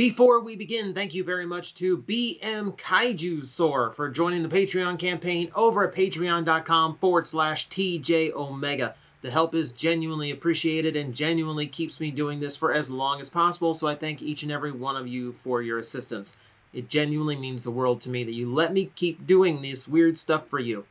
Before we begin, thank you very much to BM Kaiju Soar for joining the Patreon campaign over at patreon.com/TJOmega. The help is genuinely appreciated and genuinely keeps me doing this for as long as possible, so I thank each and every one of you for your assistance. It genuinely means the world to me that you let me keep doing this weird stuff for you.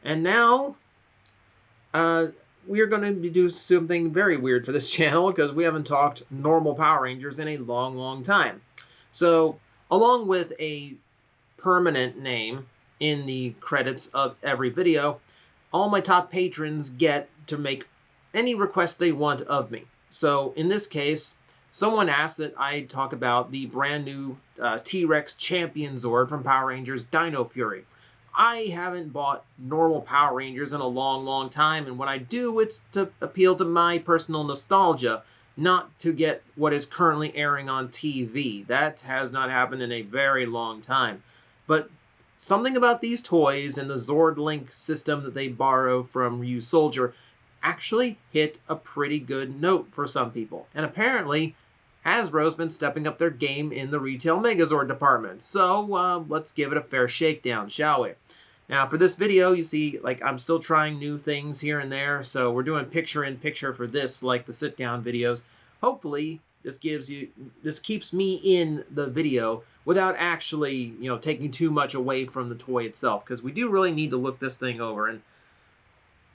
And now, we're going to do something very weird for this channel because we haven't talked normal Power Rangers in a long time. So, along with a permanent name in the credits of every video, all my top patrons get to make any request they want of me. So, in this case, someone asked that I talk about the brand new T-Rex Champion Zord from Power Rangers Dino Fury. I haven't bought normal Power Rangers in a long time, and when I do, it's to appeal to my personal nostalgia, not to get what is currently airing on TV. That has not happened in a very long time. But something about these toys and the Zordlink system that they borrow from Soldier actually hit a pretty good note for some people. And apparently, Hasbro's been stepping up their game in the retail Megazord department. So let's give it a fair shakedown, shall we? Now, for this video, you see, like, I'm still trying new things here and there. So we're doing picture-in-picture for this, like the sit-down videos. Hopefully, this keeps me in the video without actually, taking too much away from the toy itself. Because we do really need to look this thing over. And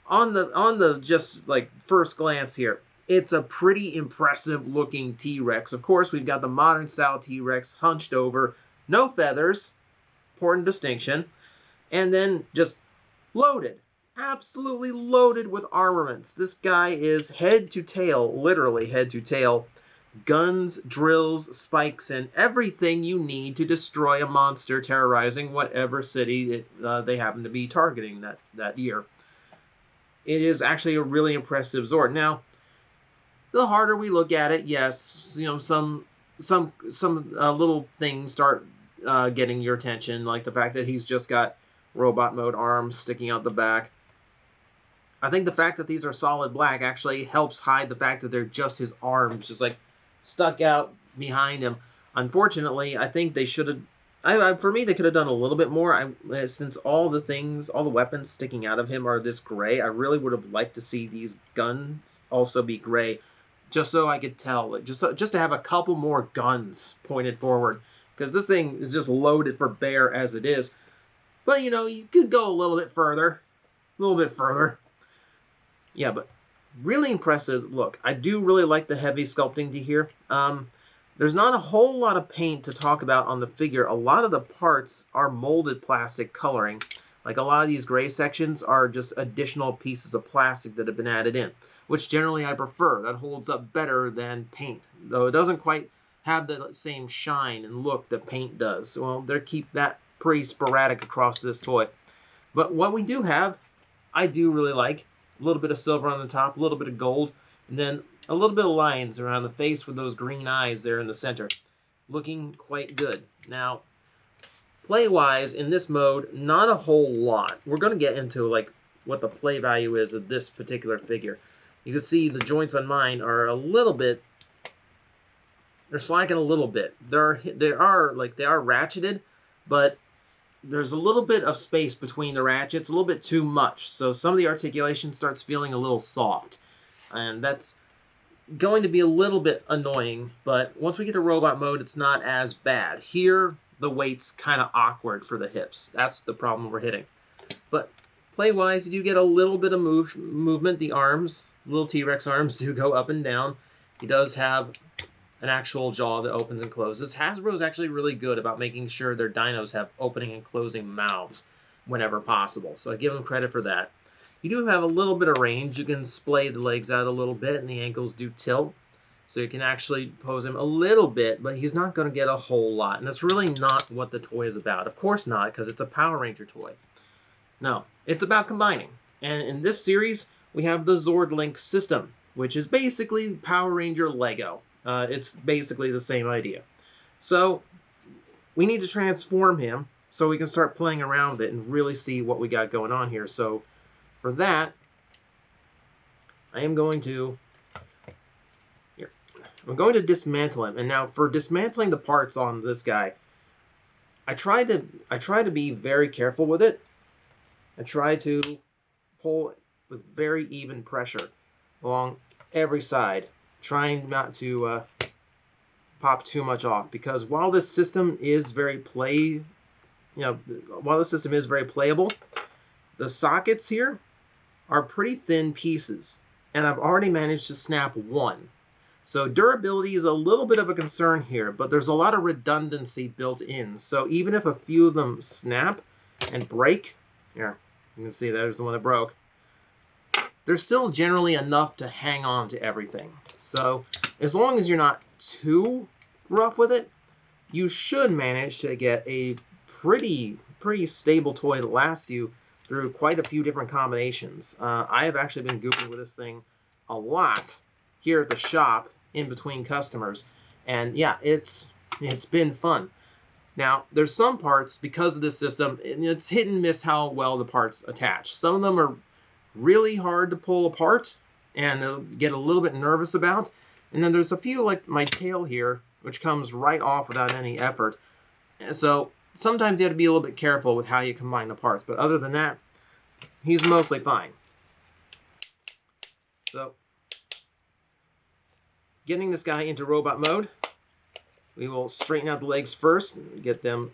on the just, like, first glance here, it's a pretty impressive looking T-Rex. Of course, we've got the modern style T-Rex hunched over, no feathers, important distinction, and then just loaded, absolutely loaded with armaments. This guy is head to tail, literally head to tail, guns, drills, spikes, and everything you need to destroy a monster terrorizing whatever city they happen to be targeting that year. It is actually a really impressive Zord. Now, the harder we look at it, yes, some little things start getting your attention, like the fact that he's just got robot mode arms sticking out the back. I think the fact that these are solid black actually helps hide the fact that they're just his arms, just like stuck out behind him. Unfortunately, I think they should have. For me, they could have done a little bit more. Since all the weapons sticking out of him are this gray, I really would have liked to see these guns also be gray. Just so I could tell, just to have a couple more guns pointed forward, because this thing is just loaded for bear as it is. But, you could go a little bit further. Yeah, but really impressive look. I do really like the heavy sculpting to here. There's not a whole lot of paint to talk about on the figure. A lot of the parts are molded plastic coloring. Like, a lot of these gray sections are just additional pieces of plastic that have been added in, which generally I prefer. That holds up better than paint, though it doesn't quite have the same shine and look that paint does. Well, they keep that pretty sporadic across this toy. But what we do have, I do really like. A little bit of silver on the top, a little bit of gold, and then a little bit of lines around the face with those green eyes there in the center. Looking quite good. Now, play-wise, in this mode, not a whole lot. We're going to get into, like, what the play value is of this particular figure. You can see the joints on mine are a little bit, they're slacking a little bit. They are ratcheted, but there's a little bit of space between the ratchets, a little bit too much. So some of the articulation starts feeling a little soft. And that's going to be a little bit annoying, but once we get to robot mode, it's not as bad. Here, the weight's kind of awkward for the hips. That's the problem we're hitting. But play-wise, you do get a little bit of movement. The arms, little T-Rex arms, do go up and down. He does have an actual jaw that opens and closes. Hasbro's actually really good about making sure their dinos have opening and closing mouths whenever possible. So I give them credit for that. You do have a little bit of range. You can splay the legs out a little bit, and the ankles do tilt. So you can actually pose him a little bit, but he's not going to get a whole lot. And that's really not what the toy is about. Of course not, because it's a Power Ranger toy. No, it's about combining. And in this series, we have the Zordlink System, which is basically Power Ranger Lego. It's basically the same idea. So we need to transform him so we can start playing around with it and really see what we got going on here. So for that, I am going to I'm going to dismantle him. And now for dismantling the parts on this guy, I try to be very careful with it. I try to pull with very even pressure along every side, trying not to pop too much off, because while this system is very playable, the sockets here are pretty thin pieces, and I've already managed to snap one. So durability is a little bit of a concern here, but there's a lot of redundancy built in. So even if a few of them snap and break, here, you can see there's the one that broke, there's still generally enough to hang on to everything. So as long as you're not too rough with it, you should manage to get a pretty stable toy that lasts you through quite a few different combinations. I have actually been goofing with this thing a lot here at the shop in between customers, and yeah, it's been fun. Now, there's some parts, because of this system, it's hit and miss how well the parts attach. Some of them are really hard to pull apart and get a little bit nervous about, and then there's a few, like my tail here, which comes right off without any effort. And so sometimes you have to be a little bit careful with how you combine the parts, but other than that, he's mostly fine. So, getting this guy into robot mode, we will straighten out the legs first, get them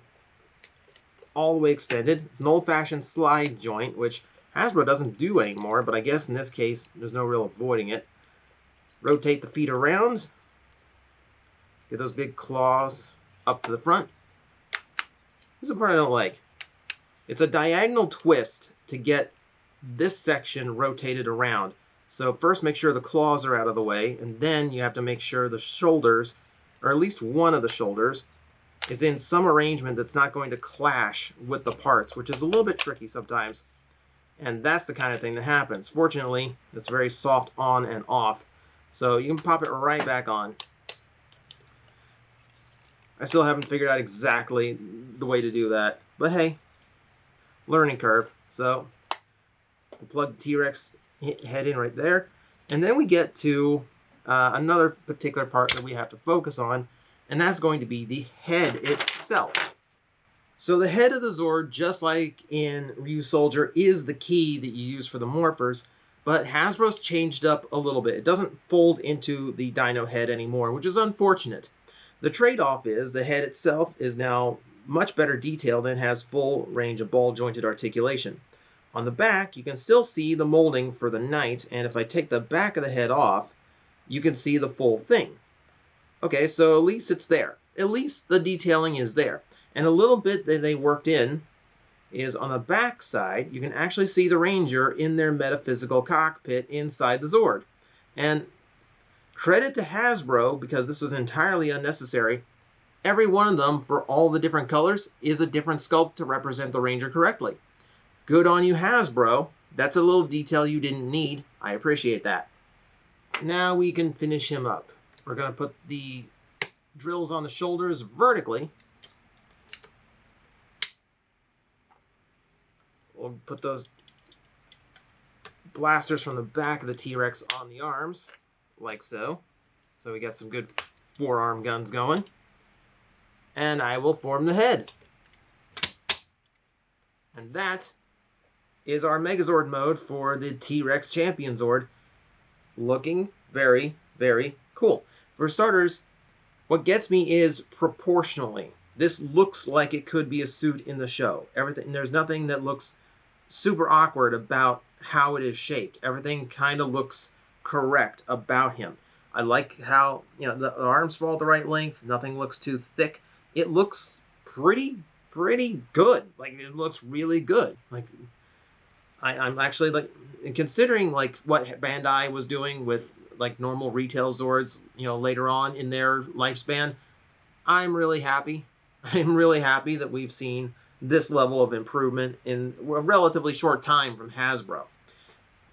all the way extended. It's an old-fashioned slide joint, which Hasbro doesn't do anymore, but I guess in this case, there's no real avoiding it. Rotate the feet around. Get those big claws up to the front. Here's the part I don't like. It's a diagonal twist to get this section rotated around. So first make sure the claws are out of the way, and then you have to make sure the shoulders, or at least one of the shoulders, is in some arrangement that's not going to clash with the parts, which is a little bit tricky sometimes. And that's the kind of thing that happens. Fortunately, it's very soft on and off, so you can pop it right back on. I still haven't figured out exactly the way to do that, but hey, learning curve. So we'll plug the T-Rex head in right there, and then we get to another particular part that we have to focus on, and that's going to be the head itself. So the head of the Zord, just like in Ryusoulger, is the key that you use for the morphers, but Hasbro's changed up a little bit. It doesn't fold into the Dino head anymore, which is unfortunate. The trade-off is the head itself is now much better detailed and has full range of ball-jointed articulation. On the back, you can still see the molding for the knight, and if I take the back of the head off, you can see the full thing. Okay, so at least it's there. At least the detailing is there. And a little bit that they worked in is on the back side, you can actually see the Ranger in their metaphysical cockpit inside the Zord. And credit to Hasbro, because this was entirely unnecessary. Every one of them, for all the different colors, is a different sculpt to represent the Ranger correctly. Good on you, Hasbro. That's a little detail you didn't need. I appreciate that. Now we can finish him up. We're going to put the drills on the shoulders vertically. We'll put those blasters from the back of the T-Rex on the arms, like so. So we got some good forearm guns going. And I will form the head. And that is our Megazord mode for the T-Rex Champion Zord. Looking very, very cool. For starters, what gets me is proportionally. This looks like it could be a suit in the show. There's nothing that looks super awkward about how it is shaped. Everything kind of looks correct about him. I like how, the arms fall at the right length. Nothing looks too thick. It looks pretty good. Like, it looks really good. Like, I'm actually, like, considering, like, what Bandai was doing with, like, normal retail Zords, later on in their lifespan, I'm really happy. I'm really happy that we've seen this level of improvement in a relatively short time from Hasbro.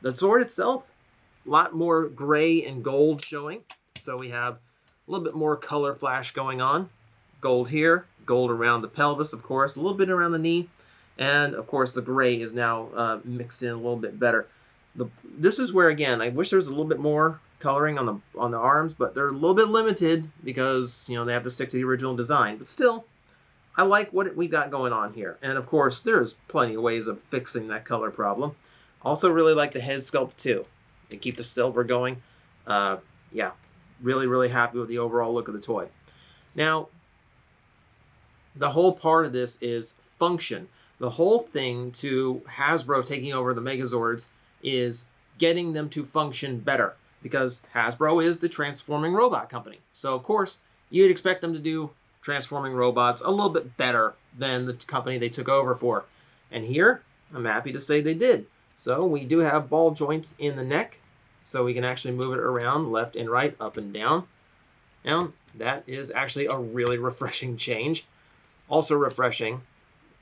The Zord itself, a lot more gray and gold showing. So we have a little bit more color flash going on. Gold here, gold around the pelvis, of course, a little bit around the knee. And, of course, the gray is now mixed in a little bit better. This is where, again, I wish there was a little bit more coloring on the arms, but they're a little bit limited because, you know, they have to stick to the original design. But still, I like what we got going on here. And of course, there's plenty of ways of fixing that color problem. Also really like the head sculpt too. They keep the silver going. Yeah, really, really happy with the overall look of the toy. Now, the whole part of this is function. The whole thing to Hasbro taking over the Megazords is getting them to function better, because Hasbro is the transforming robot company. So, of course, you'd expect them to do transforming robots a little bit better than the company they took over for. And here, I'm happy to say they did. So we do have ball joints in the neck, so we can actually move it around left and right, up and down. Now, that is actually a really refreshing change. Also refreshing,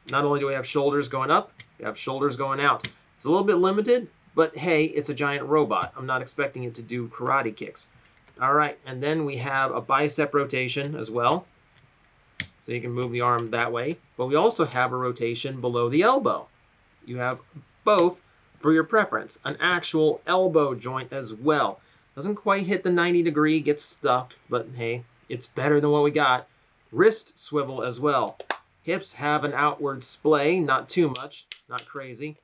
not only do we have shoulders going up, we have shoulders going out. It's a little bit limited, but hey, it's a giant robot. I'm not expecting it to do karate kicks. All right, and then we have a bicep rotation as well. So you can move the arm that way. But we also have a rotation below the elbow. You have both for your preference. An actual elbow joint as well. Doesn't quite hit the 90 degree, gets stuck, but hey, it's better than what we got. Wrist swivel as well. Hips have an outward splay, not too much, not crazy.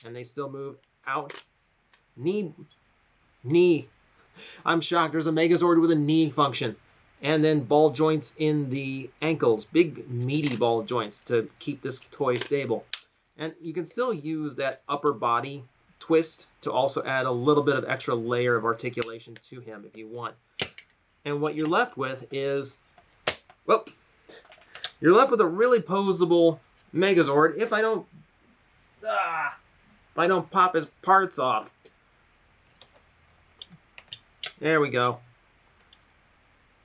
And they still move out. Knee. I'm shocked. There's a Megazord with a knee function. And then ball joints in the ankles. Big, meaty ball joints to keep this toy stable. And you can still use that upper body twist to also add a little bit of extra layer of articulation to him if you want. And what you're left with is, well, you're left with a really posable Megazord if I don't pop his parts off. There we go.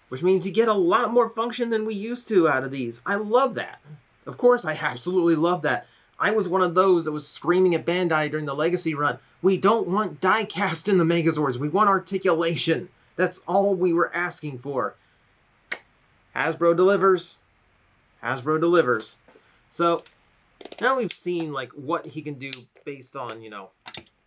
Which means you get a lot more function than we used to out of these. I love that. Of course, I absolutely love that. I was one of those that was screaming at Bandai during the Legacy run. We don't want die-cast in the Megazords. We want articulation. That's all we were asking for. Hasbro delivers. Hasbro delivers. So, now we've seen like what he can do based on, you know,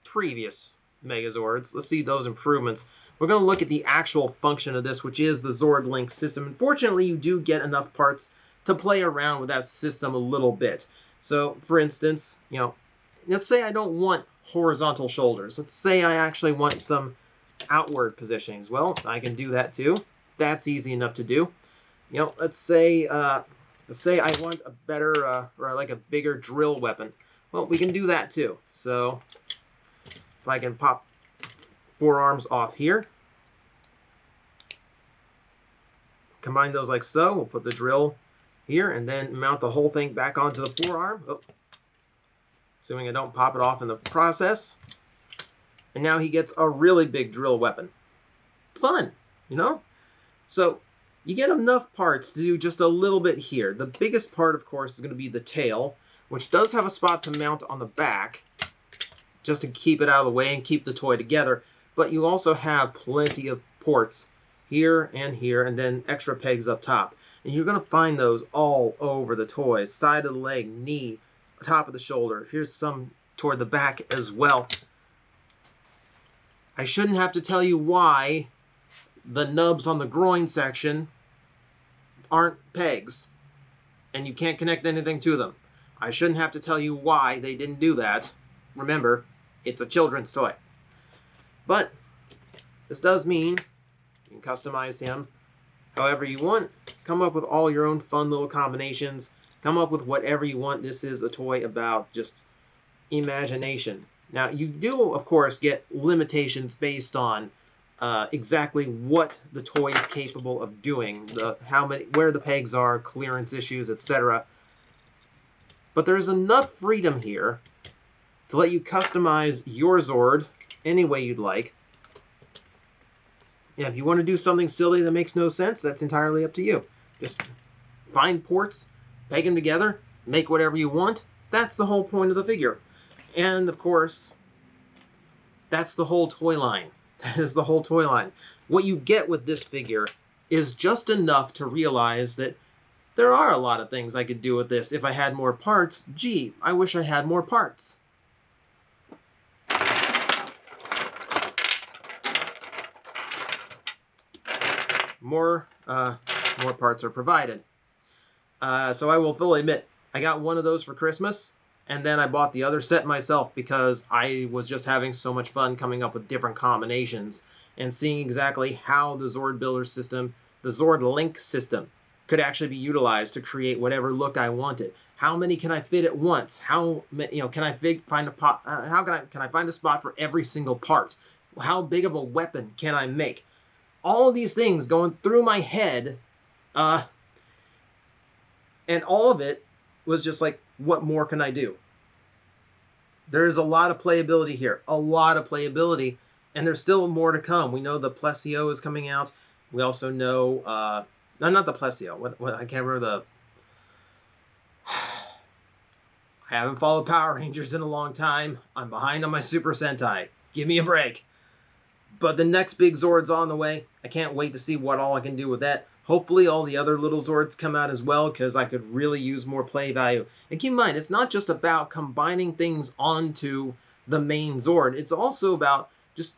previous Megazords. Let's see those improvements. We're going to look at the actual function of this, which is the Zordlink system. Unfortunately, you do get enough parts to play around with that system a little bit. So, for instance, you know, let's say I don't want horizontal shoulders. Let's say I actually want some outward positionings. Well, I can do that too. That's easy enough to do. You know, let's say I want a better or like a bigger drill weapon. Well, we can do that too. So, if I can pop forearms off here, combine those like so. We'll put the drill here and then mount the whole thing back onto the forearm. Oh. Assuming I don't pop it off in the process. And now he gets a really big drill weapon. Fun, you know? So you get enough parts to do just a little bit here. The biggest part, of course, is going to be the tail, which does have a spot to mount on the back, just to keep it out of the way and keep the toy together. But you also have plenty of ports here, and then extra pegs up top. And you're going to find those all over the toy. Side of the leg, knee, top of the shoulder. Here's some toward the back as well. I shouldn't have to tell you why the nubs on the groin section aren't pegs and you can't connect anything to them. I shouldn't have to tell you why they didn't do that. Remember, it's a children's toy. But this does mean you can customize him however you want. Come up with all your own fun little combinations. Come up with whatever you want. This is a toy about just imagination. Now, you do, of course, get limitations based on exactly what the toy is capable of doing, where the pegs are, clearance issues, etc. But there's enough freedom here to let you customize your Zord any way you'd like. And if you want to do something silly that makes no sense, that's entirely up to you. Just find ports, peg them together, make whatever you want. That's the whole point of the figure. And, of course, that's the whole toy line. That is the whole toy line. What you get with this figure is just enough to realize that there are a lot of things I could do with this if I had more parts. Gee, I wish I had more parts. more parts are provided. So I will fully admit, I got one of those for Christmas, and then I bought the other set myself because I was just having so much fun coming up with different combinations and seeing exactly how the Zord builder system, the Zordlink system, could actually be utilized to create whatever look I wanted. How many can I fit at once? How many, can I find a pot? How can I find a spot for every single part? How big of a weapon can I make? All of these things going through my head, and all of it was just like, what more can I do? There's a lot of playability here, a lot of playability, and there's still more to come. We know the Plesio is coming out. We also know, no, not the Plesio. What I can't remember the. I haven't followed Power Rangers in a long time. I'm behind on my Super Sentai. Give me a break. But the next big Zord's on the way. I can't wait to see what all I can do with that. Hopefully all the other little Zords come out as well, because I could really use more play value. And keep in mind, it's not just about combining things onto the main Zord. It's also about just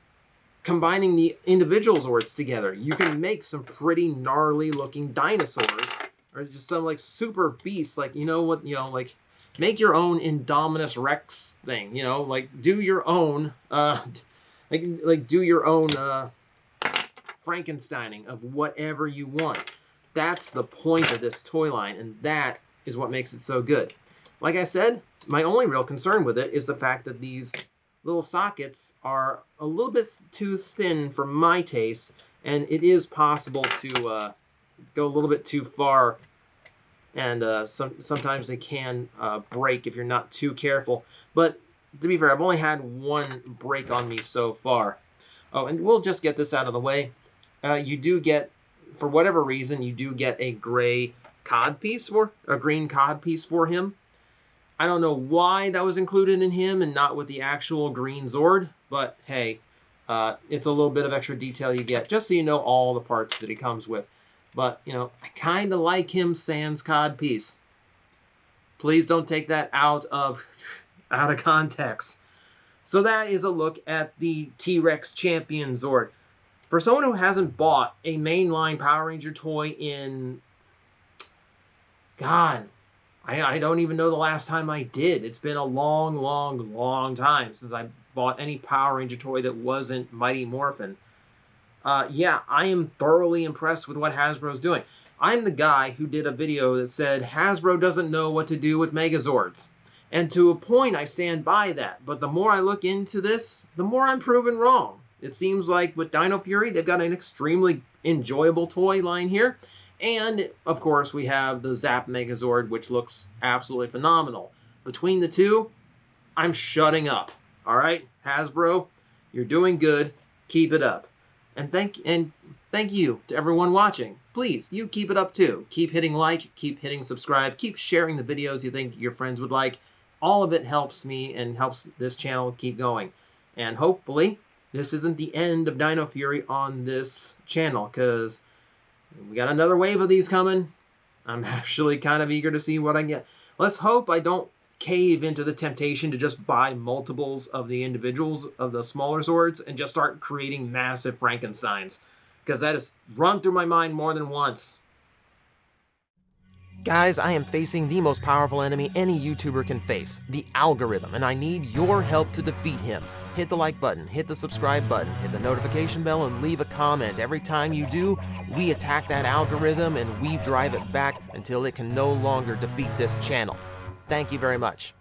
combining the individual Zords together. You can make some pretty gnarly looking dinosaurs, or just some like super beasts, like, like make your own Indominus Rex thing, like do your own, do your own, Frankensteining of whatever you want. That's the point of this toy line, and that is what makes it so good. Like I said, my only real concern with it is the fact that these little sockets are a little bit too thin for my taste, and it is possible to go a little bit too far, and sometimes they can break if you're not too careful. But to be fair, I've only had one break on me so far. Oh, and we'll just get this out of the way. You do get, for whatever reason, you do get a gray cod piece for, a green cod piece for him. I don't know why that was included in him and not with the actual green Zord, but hey, it's a little bit of extra detail you get, just so you know all the parts that he comes with. But, I kind of like him sans cod piece. Please don't take that out of context. So that is a look at the T-Rex Champion Zord. For someone who hasn't bought a mainline Power Ranger toy in... God, I don't even know the last time I did. It's been a long, long, long time since I bought any Power Ranger toy that wasn't Mighty Morphin. Yeah, I am thoroughly impressed with what Hasbro's doing. I'm the guy who did a video that said Hasbro doesn't know what to do with Megazords. And to a point, I stand by that. But the more I look into this, the more I'm proven wrong. It seems like with Dino Fury, they've got an extremely enjoyable toy line here. And, of course, we have the Zap Megazord, which looks absolutely phenomenal. Between the two, I'm shutting up. All right, Hasbro, you're doing good. Keep it up. And thank you to everyone watching. Please, you keep it up too. Keep hitting like, keep hitting subscribe, keep sharing the videos you think your friends would like. All of it helps me and helps this channel keep going. And hopefully, this isn't the end of Dino Fury on this channel, because we got another wave of these coming. I'm actually kind of eager to see what I get. Let's hope I don't cave into the temptation to just buy multiples of the individuals of the smaller Zords and just start creating massive Frankensteins, because that has run through my mind more than once. Guys, I am facing the most powerful enemy any YouTuber can face, the algorithm, and I need your help to defeat him. Hit the like button, hit the subscribe button, hit the notification bell, and leave a comment. Every time you do, we attack that algorithm and we drive it back until it can no longer defeat this channel. Thank you very much.